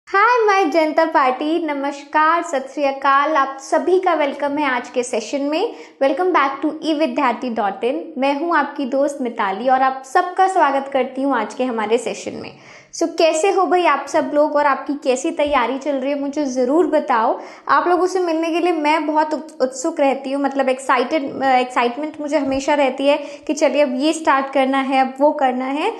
Hi my Janata party, नमस्कार, सत श्री अकाल। आप सभी का वेलकम है आज के सेशन में। Welcome back to evidyarthi.in। मैं हूं आपकी दोस्त मिताली और आप सबका स्वागत करती हूं आज के हमारे सेशन में। कैसे हो भाई आप सब लोग और आपकी कैसी तैयारी चल रही है, मुझे ज़रूर बताओ। आप लोगों से मिलने के लिए मैं बहुत उत्सुक रहती हूँ, मतलब एक्साइटमेंट मुझे हमेशा रहती है कि चलिए अब ये स्टार्ट करना है, अब वो करना है।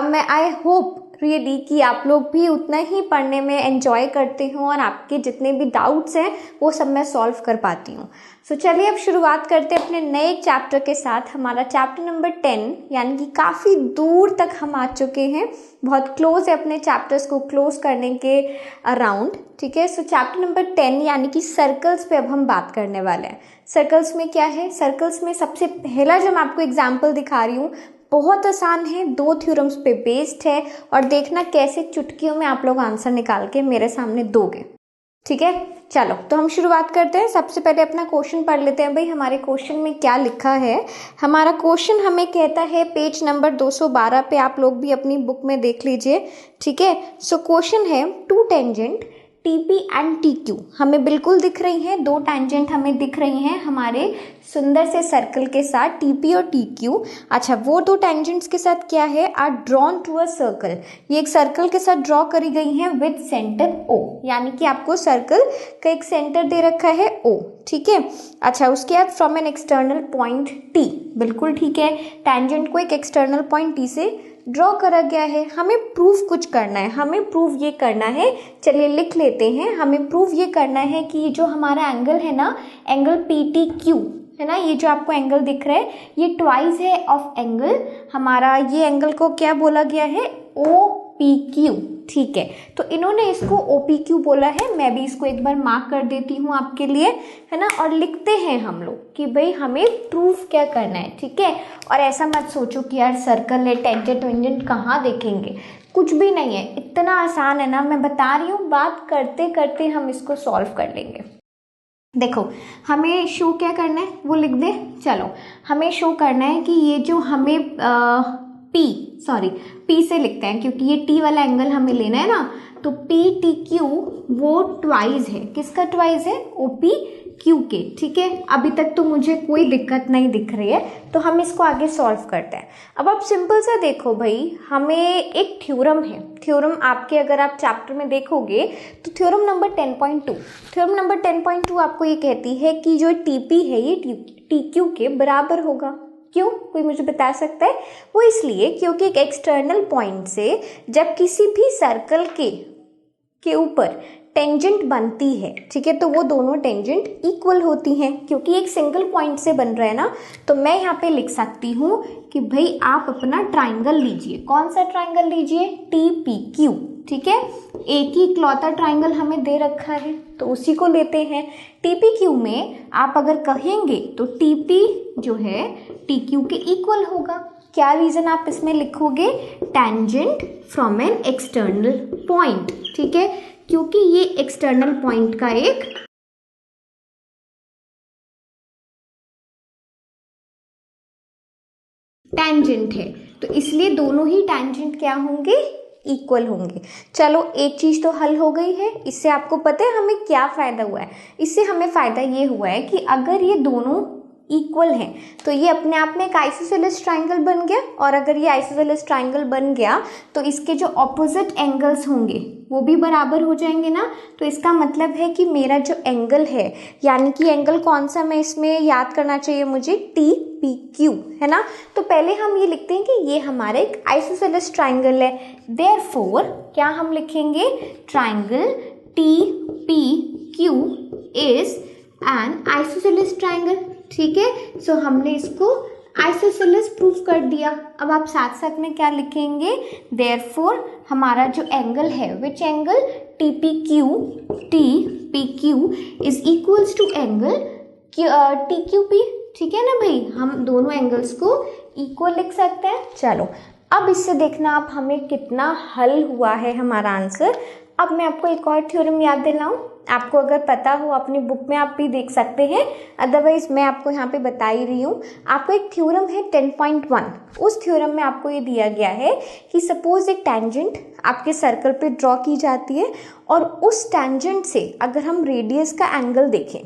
मैं आई होप रियली कि आप लोग भी उतना ही पढ़ने में एंजॉय करते हो और आपके जितने भी डाउट्स हैं वो सब मैं सॉल्व कर पाती हूँ। चलिए अब शुरुआत करते हैं अपने नए चैप्टर के साथ। हमारा चैप्टर नंबर 10, यानी कि काफ़ी दूर तक हम आ चुके हैं, बहुत क्लोज है अपने चैप्टर्स को क्लोज करने के अराउंड। ठीक है, चैप्टर नंबर 10 यानी कि सर्कल्स पे अब हम बात करने वाले हैं। सर्कल्स में क्या है? सर्कल्स में सबसे पहला जो मैं आपको एग्जाम्पल दिखा रही हूँ बहुत आसान है, 2 थ्योरम्स पे बेस्ड है और देखना कैसे चुटकियों में आप लोग आंसर निकाल के मेरे सामने दोगे। ठीक है, चलो तो हम शुरुआत करते हैं। सबसे पहले अपना क्वेश्चन पढ़ लेते हैं भाई, हमारे क्वेश्चन में क्या लिखा है। हमारा क्वेश्चन हमें कहता है पेज नंबर 212 पे, आप लोग भी अपनी बुक में देख लीजिए। ठीक है, क्वेश्चन है 2 टेंजेंट TP एंड TQ हमें बिल्कुल दिख रही हैं, 2 टेंजेंट हमें दिख रही हैं हमारे सुंदर से सर्कल के साथ, TP और TQ। अच्छा, वो 2 टेंजेंट्स के साथ क्या है? Are drawn to a circle. ये एक सर्कल के साथ ड्रॉ करी गई हैं विद सेंटर O, यानी कि आपको सर्कल का एक सेंटर दे रखा है O। ठीक है, अच्छा उसके बाद from an external point T, बिल्कुल ठीक है, टेंजेंट को एक एक्सटर्नल पॉइंट T से ड्रॉ करा गया है। हमें प्रूफ कुछ करना है, हमें प्रूफ ये करना है, चलिए लिख लेते हैं। हमें प्रूफ ये करना है कि जो हमारा एंगल है ना, एंगल PTQ है ना, ये जो आपको एंगल दिख रहा है ये ट्वाइस है ऑफ एंगल हमारा, ये एंगल को क्या बोला गया है? OPQ। ठीक है, तो इन्होंने इसको OPQ बोला है। मैं भी इसको एक बार मार्क कर देती हूँ आपके लिए, है ना, और लिखते हैं हम लोग कि भाई हमें प्रूफ क्या करना है। ठीक है, और ऐसा मत सोचो कि यार सर्कल है, टेंजेंट वेंजेंट कहाँ देखेंगे, कुछ भी नहीं है, इतना आसान है ना, मैं बता रही हूँ, बात करते करते हम इसको सॉल्व कर लेंगे। देखो हमें शो क्या करना है वो लिख दे। चलो हमें शो करना है कि ये जो हमें P से लिखते हैं क्योंकि ये T वाला एंगल हमें लेना है ना, तो PTQ वो ट्वाइस है, किसका ट्वाइस है? OPQ के। ठीक है, अभी तक तो मुझे कोई दिक्कत नहीं दिख रही है, तो हम इसको आगे सॉल्व करते हैं। अब आप सिंपल सा देखो भाई, हमें एक थ्योरम है, थ्योरम आपके अगर आप चैप्टर में देखोगे तो थ्योरम नंबर 10.2, थ्योरम नंबर 10.2 आपको ये कहती है कि जो TP है ये TQ के बराबर होगा। क्यों? कोई मुझे बता सकता है? वो इसलिए क्योंकि एक एक्सटर्नल पॉइंट से जब किसी भी सर्कल के ऊपर टेंजेंट बनती है, ठीक है, तो वो दोनों टेंजेंट इक्वल होती हैं। क्योंकि एक सिंगल पॉइंट से बन रहा है ना, तो मैं यहाँ पे लिख सकती हूँ कि भाई आप अपना ट्राइंगल लीजिए। कौन सा ट्राइंगल लीजिए? TPQ। ठीक है, एक ही इकलौता ट्राइंगल हमें दे रखा है तो उसी को लेते हैं। TPQ में आप अगर कहेंगे तो TP जो है TQ के इक्वल होगा। क्या रीजन आप इसमें लिखोगे? Tangent from an external point. ठीक है, क्योंकि ये एक्सटर्नल पॉइंट का एक टेंजेंट है, तो इसलिए दोनों ही टेंजेंट क्या होंगे? इक्वल होंगे। चलो एक चीज तो हल हो गई है। इससे आपको पता है हमें क्या फायदा हुआ है? इससे हमें फायदा ये हुआ है कि अगर ये दोनों इक्वल हैं तो ये अपने आप में एक आइसोसेलेस ट्राइंगल बन गया, और अगर ये आइसोसेलेस ट्राइंगल बन गया तो इसके जो ऑपोजिट एंगल्स होंगे वो भी बराबर हो जाएंगे ना। तो इसका मतलब है कि मेरा जो एंगल है, यानी कि एंगल कौन सा मैं इसमें याद करना चाहिए मुझे? TPQ, है ना। तो पहले हम ये लिखते हैं कि ये हमारा एक आइसोसेलेस ट्राइंगल है। देयरफॉर क्या हम लिखेंगे? Triangle TPQ is an isosceles triangle. ठीक है, सो हमने इसको आइसोसेलेस प्रूफ कर दिया। अब आप साथ साथ में क्या लिखेंगे? देयरफॉर हमारा जो एंगल है, which angle? TPQ is equals to angle TQP। ठीक है ना भाई, हम दोनों एंगल्स को इक्वल लिख सकते हैं। चलो अब इससे देखना आप हमें कितना हल हुआ है हमारा आंसर। अब मैं आपको एक और थ्योरम याद दिलाऊं, आपको अगर पता हो अपनी बुक में आप भी देख सकते हैं, अदरवाइज मैं आपको यहाँ पे बता ही रही हूँ। आपको एक थ्योरम है 10.1, उस थ्योरम में आपको ये दिया गया है कि सपोज एक टैंजेंट आपके सर्कल पे ड्रॉ की जाती है और उस टैंजेंट से अगर हम रेडियस का एंगल देखें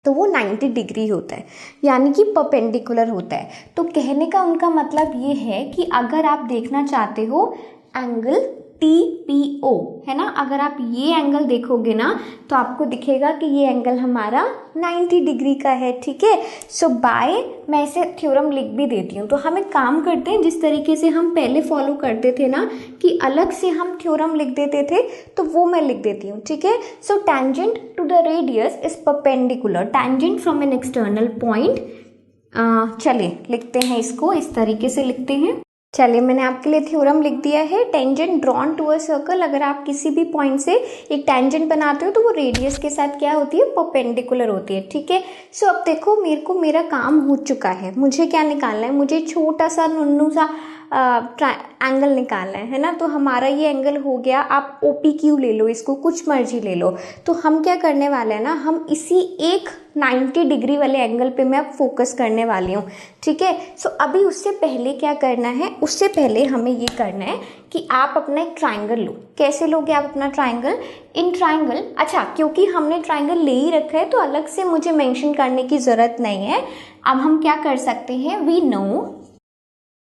तो वो 90 डिग्री होता है, यानी कि परपेंडिकुलर होता है। तो कहने का उनका मतलब ये है कि अगर आप देखना चाहते हो एंगल TPO, है ना, अगर आप ये एंगल देखोगे ना तो आपको दिखेगा कि ये एंगल हमारा 90 डिग्री का है। ठीक है, सो बाय मैं इसे थ्योरम लिख भी देती हूँ। तो हम एक काम करते हैं, जिस तरीके से हम पहले फॉलो करते थे ना कि अलग से हम थ्योरम लिख देते थे, तो वो मैं लिख देती हूँ। ठीक है, so tangent to the radius is perpendicular tangent from an external point. चलिए लिखते हैं, इसको इस तरीके से लिखते हैं। चलिए मैंने आपके लिए थ्योरम लिख दिया है, tangent drawn to a circle. अगर आप किसी भी पॉइंट से एक टेंजेंट बनाते हो तो वो रेडियस के साथ क्या होती है, परपेंडिकुलर होती है। ठीक है, सो अब देखो मेरा काम हो चुका है। मुझे क्या निकालना है, मुझे छोटा सा नुन्नू सा एंगल निकालना है ना। तो हमारा ये एंगल हो गया, आप OPQ ले लो, इसको कुछ मर्जी ले लो। तो हम क्या करने वाले हैं ना, हम इसी एक 90 डिग्री वाले एंगल पे मैं अब फोकस करने वाली हूँ। ठीक है, सो अभी उससे पहले क्या करना है, उससे पहले हमें ये करना है कि आप अपना एक ट्राइंगल लो। कैसे लोगे आप अपना ट्राइंगल, इन ट्राइंगल, अच्छा क्योंकि हमने ट्राइंगल ले ही रखा है तो अलग से मुझे मेंशन करने की ज़रूरत नहीं है। अब हम क्या कर सकते हैं, वी नो,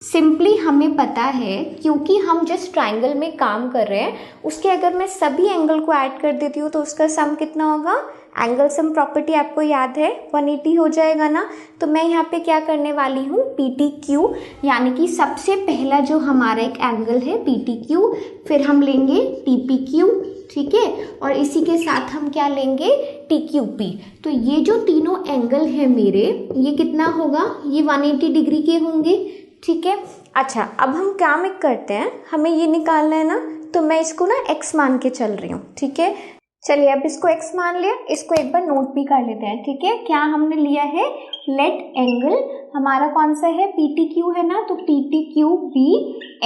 सिंपली हमें पता है क्योंकि हम जिस ट्राइंगल में काम कर रहे हैं उसके अगर मैं सभी एंगल को ऐड कर देती हूँ तो उसका सम कितना होगा, एंगल सम प्रॉपर्टी आपको याद है 180 हो जाएगा ना। तो मैं यहाँ पे क्या करने वाली हूँ, PTQ, यानी कि सबसे पहला जो हमारा एक एंगल है PTQ, फिर हम लेंगे TPQ, ठीक है, और इसी के साथ हम क्या लेंगे, TQP। तो ये जो तीनों एंगल है मेरे, ये कितना होगा, ये 180 डिग्री के होंगे। ठीक है, अच्छा अब हम काम एक करते हैं, हमें ये निकालना है ना, तो मैं इसको ना x मान के चल रही हूँ। ठीक है, चलिए अब इसको x मान लिया, इसको एक बार नोट भी कर लेते हैं। ठीक है, क्या हमने लिया है, लेट एंगल हमारा कौन सा है, PTQ है ना, तो PTQB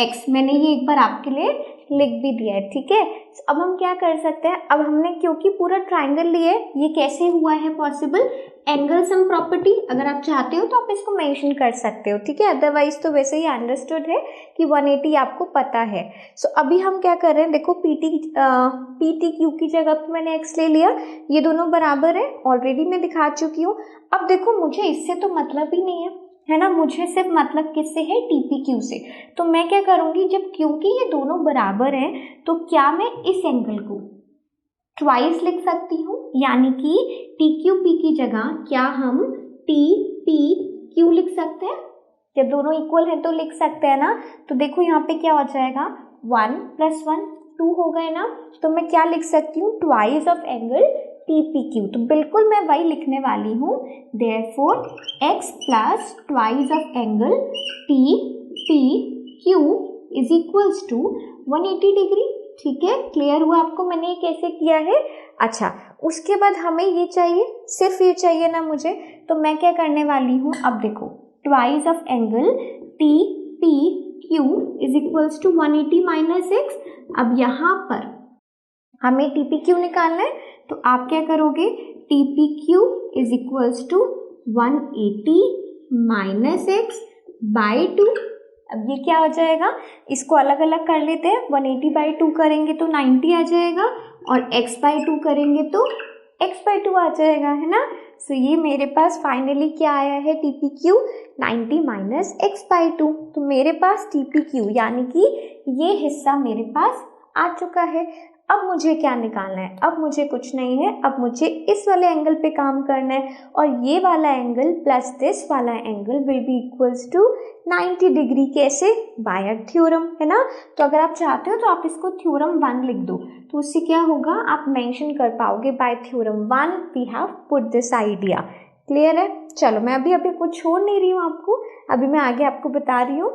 x, मैंने ये एक बार आपके लिए लिख भी दिया है। ठीक है, अब हम क्या कर सकते हैं, अब हमने क्योंकि पूरा ट्राइंगल लिए, ये कैसे हुआ है पॉसिबल, एंगल सम प्रॉपर्टी, अगर आप चाहते हो तो आप इसको मेंशन कर सकते हो। ठीक है, अदरवाइज तो वैसे ही अंडरस्टूड है कि 180 आपको पता है। सो अभी हम क्या कर रहे हैं, देखो PTQ की जगह पे मैंने x ले लिया, ये दोनों बराबर है, ऑलरेडी मैं दिखा चुकी हूँ। अब देखो मुझे इससे तो मतलब ही नहीं है ना, मुझे सिर्फ मतलब किससे है, TPQ से। तो मैं क्या करूंगी, जब क्योंकि ये दोनों बराबर हैं तो क्या मैं इस एंगल को ट्वाइस लिख सकती हूँ, यानी कि TQP की जगह क्या हम TPQ लिख सकते हैं, जब दोनों इक्वल है तो लिख सकते हैं ना। तो देखो यहाँ पे क्या हो जाएगा, 1 + 1 2 हो गए ना, तो मैं क्या लिख सकती हूँ, ट्वाइस ऑफ एंगल TPQ। तो बिल्कुल मैं वही लिखने वाली हूँ, therefore x plus twice of angle TPQ is equals to 180 degree. ठीक है, क्लियर हुआ आपको मैंने ये कैसे किया है। अच्छा उसके बाद हमें ये चाहिए, सिर्फ ये चाहिए ना मुझे, तो मैं क्या करने वाली हूँ, अब देखो twice of angle TPQ is equals to 180 minus x। अब यहाँ पर हमें TPQ निकालना है, तो आप क्या करोगे, TPQ is equals to 180 minus x by 2। अब ये क्या हो जाएगा, इसको अलग अलग कर लेते हैं, 180 बाई 2 करेंगे तो 90 आ जाएगा, और x बाई 2 करेंगे तो x बाई 2 आ जाएगा, है ना। सो ये मेरे पास फाइनली क्या आया है, TPQ 90 माइनस x बाई 2। तो मेरे पास TPQ यानी कि ये हिस्सा मेरे पास आ चुका है। अब मुझे क्या निकालना है, अब मुझे कुछ नहीं है, अब मुझे इस वाले एंगल पे काम करना है, और ये वाला एंगल प्लस दिस वाला angle will be equals to 90 degree. कैसे, बाय थ्योरम, है ना। तो अगर आप चाहते हो तो आप इसको थ्योरम 1 लिख दो, तो उससे क्या होगा, आप मेंशन कर पाओगे by theorem 1 we have put this idea. Clear है, चलो मैं अभी कुछ छोड़ नहीं रही हूँ आपको, अभी मैं आगे आपको बता रही हूँ।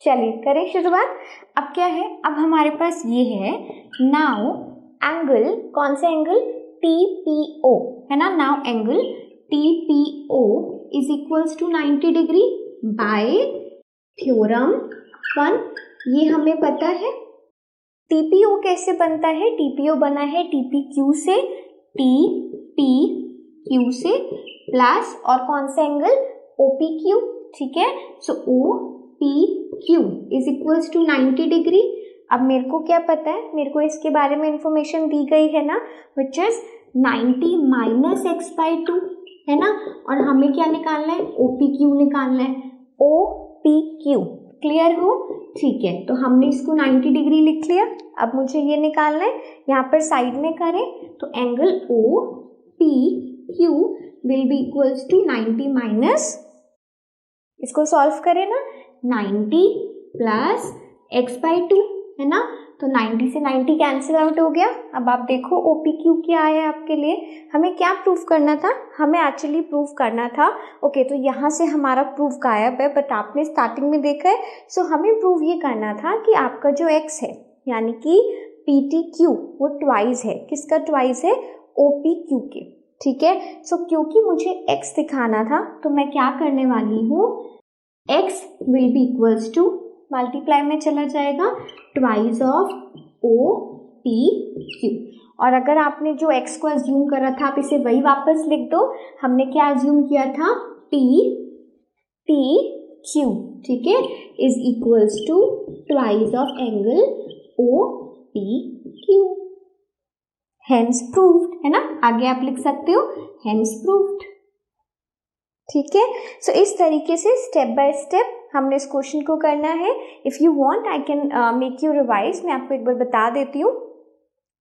चलिए करें शुरुआत। अब क्या है, अब हमारे पास ये है, नाउ एंगल, कौन सा एंगल, TPO, है ना। Now angle TPO is equals to 90 degree by theorem 1। ये हमें पता है। TPO कैसे बनता है? TPO बना है TPQ से, TPQ से प्लस और कौन सा एंगल? OPQ, ठीक है। So OPQ is equals to 90 degree. अब मेरे को क्या पता है? मेरे को इसके बारे में इंफॉर्मेशन दी गई है ना, विच इज 90 माइनस x/2 है ना, और हमें क्या निकालना है? OPQ निकालना है। OPQ क्लियर हो? ठीक है, तो हमने इसको 90 डिग्री लिख लिया। अब मुझे ये निकालना है, यहाँ पर साइड में करें तो angle OPQ will be equals to 90 minus, इसको सॉल्व करें ना, 90 प्लस x/2 है ना, तो 90 से 90 कैंसिल आउट हो गया। अब आप देखो OPQ क्या है आपके लिए। हमें क्या प्रूफ करना था? हमें एक्चुअली प्रूफ करना था, ओके तो यहाँ से हमारा प्रूफ गायब है, बट आपने स्टार्टिंग में देखा है। सो हमें प्रूफ ये करना था कि आपका जो x है यानी कि PTQ वो ट्वाइस है। किसका ट्वाइस है? OPQ के, ठीक है। सो क्योंकि मुझे x दिखाना था तो मैं क्या करने वाली हूँ, x will be equals to, multiply में चला जाएगा, ट्वाइस ऑफ OPQ। और अगर आपने जो x को अज्यूम करा था आप इसे वही वापस लिख दो। हमने क्या अज्यूम किया था? PTQ, ठीक है, is equals to twice of angle OPQ। Hence proved है ना, आगे आप लिख सकते हो हेंस प्रूव्ड, ठीक है। सो इस तरीके से स्टेप बाय स्टेप हमने इस क्वेश्चन को करना है। If you want I can make you revise. मैं आपको एक बार बता देती हूँ।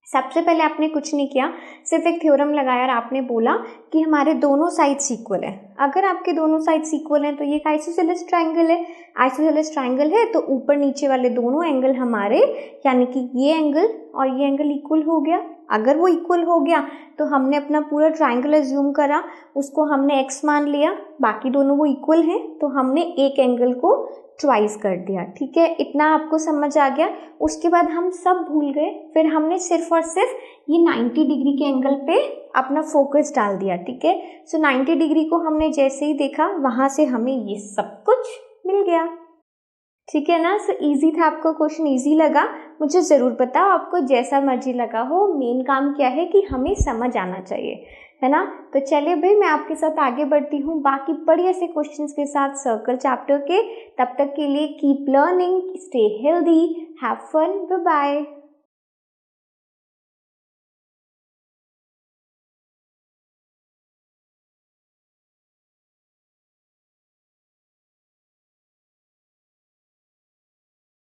सबसे पहले आपने कुछ नहीं किया, सिर्फ एक थ्योरम लगाया और आपने बोला कि हमारे दोनों साइड्स इक्वल है। अगर आपके दोनों साइड्स इक्वल हैं तो ये एक आइसोसेलेस ट्राइंगल है। आइसोसेलेस ट्राइंगल है तो ऊपर नीचे वाले दोनों एंगल हमारे, यानी कि ये एंगल और ये एंगल इक्वल हो गया। अगर वो इक्वल हो गया तो हमने अपना पूरा ट्राइंगल अज्यूम करा, उसको हमने x मान लिया, बाकी दोनों वो इक्वल हैं तो हमने एक एंगल को ट्वाइस कर दिया, ठीक है। इतना आपको समझ आ गया। उसके बाद हम सब भूल गए, फिर हमने सिर्फ और सिर्फ ये 90 डिग्री के एंगल पे अपना फोकस डाल दिया, ठीक है। सो 90 डिग्री को हमने जैसे ही देखा वहां से हमें ये सब कुछ मिल गया, ठीक है ना। सो इजी था, आपको क्वेश्चन इजी लगा मुझे ज़रूर बताओ। आपको जैसा मर्जी लगा हो, मेन काम क्या है कि हमें समझ आना चाहिए, है ना। तो चलिए भाई मैं आपके साथ आगे बढ़ती हूँ बाकी बढ़िया से क्वेश्चंस के साथ सर्कल चैप्टर के। तब तक के लिए keep learning, stay healthy, have fun, bye bye.